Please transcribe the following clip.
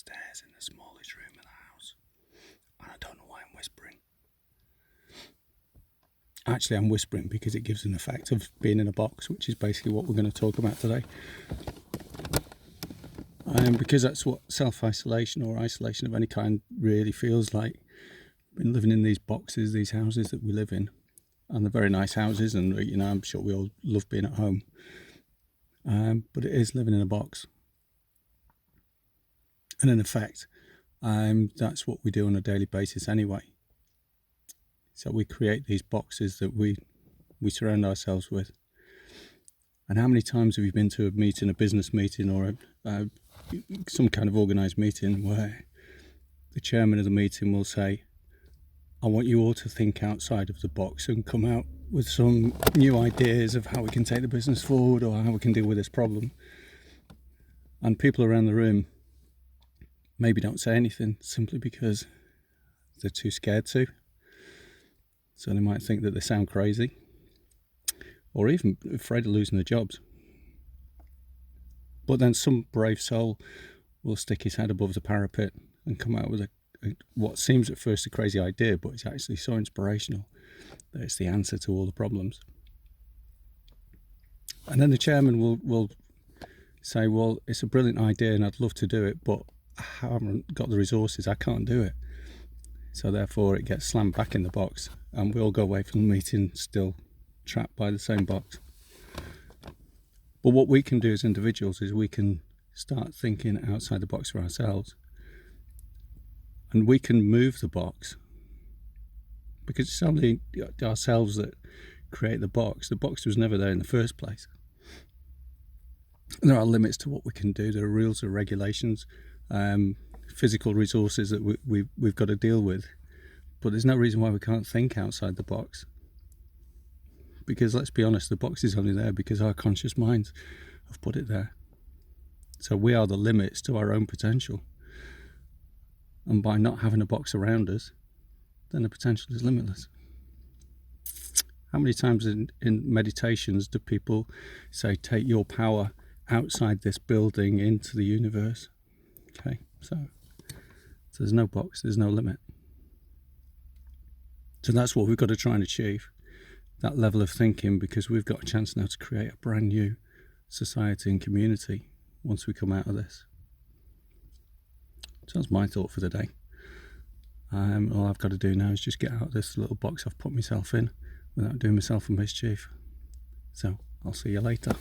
upstairs in the smallest room of the house, and I don't know why I'm whispering. Actually, I'm whispering because it gives an effect of being in a box, which is basically what we're going to talk about today. Because that's what self-isolation or isolation of any kind really feels like. Been living in these boxes, these houses that we live in, and they're very nice houses, and I'm sure we all love being at home. But it is living in a box. And in effect, that's what we do on a daily basis anyway. So we create these boxes that we surround ourselves with. And how many times have you been to a meeting, a business meeting, or some kind of organised meeting where the chairman of the meeting will say, I want you all to think outside of the box and come out with some new ideas of how we can take the business forward or how we can deal with this problem. And people around the room maybe don't say anything simply because they're too scared to. So they might think that they sound crazy or even afraid of losing their jobs. But then some brave soul will stick his head above the parapet and come out with what seems at first a crazy idea, but it's actually so inspirational that it's the answer to all the problems. And then the chairman will say, well, it's a brilliant idea and I'd love to do it, but I haven't got the resources, I can't do it. So therefore it gets slammed back in the box and we all go away from the meeting still trapped by the same box. But what we can do as individuals is we can start thinking outside the box for ourselves. And we can move the box, because it's only ourselves that create the box. The box was never there in the first place. And there are limits to what we can do. There are rules or regulations, physical resources that we've got to deal with. But there's no reason why we can't think outside the box. Because let's be honest, the box is only there because our conscious minds have put it there. So we are the limits to our own potential. And by not having a box around us, then the potential is limitless. How many times in meditations do people say, take your power outside this building into the universe? Okay, so there's no box, there's no limit. So that's what we've got to try and achieve, that level of thinking, because we've got a chance now to create a brand new society and community once we come out of this. So that's my thought for the day. All I've got to do now is just get out of this little box I've put myself in without doing myself a mischief. So I'll see you later.